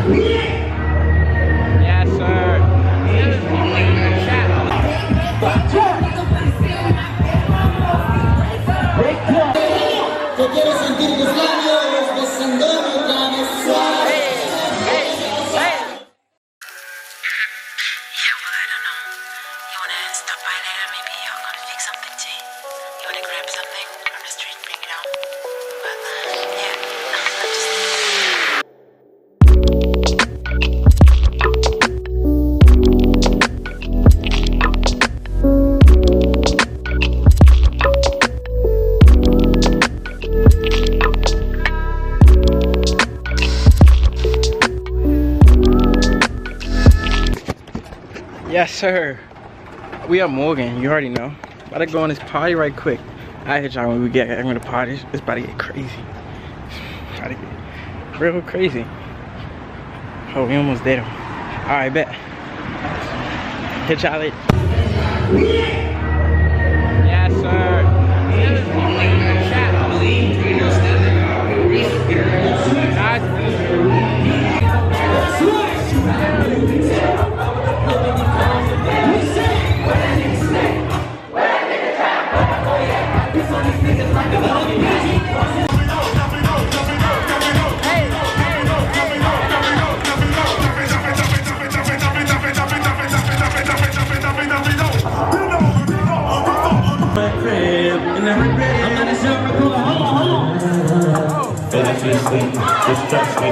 Yes, sir. Que quiere sentir tus labios besando mi labio suave. Yes, sir. We are Morgan. You already know. About to go on this party right quick. I'll hit y'all when we get to the party. It's about to get crazy. It's about to get real crazy. Oh, we almost there. Alright, bet. Hit y'all later. Yes, sir. Just trust me.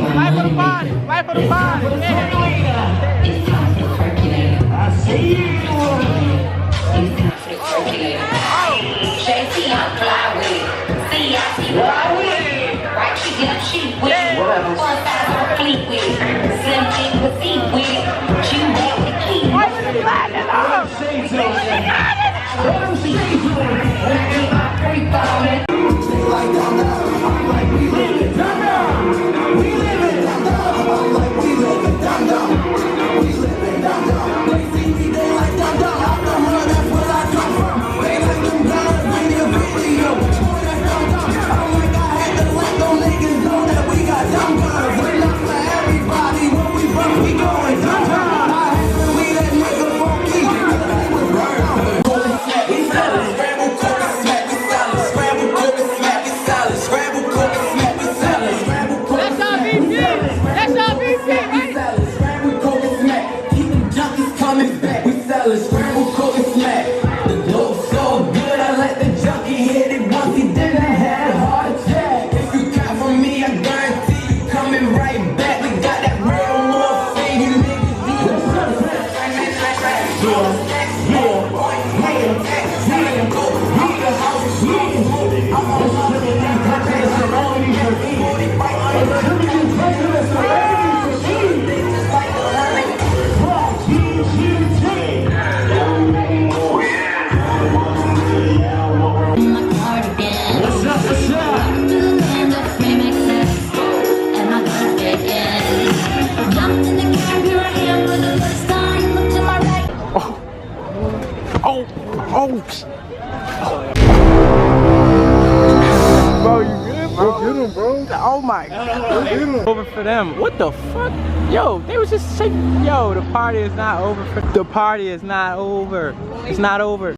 Life of the body. It's time for the percolator. I see you. It's time for the percolator. JT, I'm fly with it. CIC, fly with it. Right, she get cheap with it. One size on fleet with it. Slim thick with feet with it. She wet with the key. Why would you lie to Bro, you good, bro? Get him, bro. Oh my God. Over for them. What the fuck? Yo, they was just saying, yo, the party is not over. The party is not over. It's not over.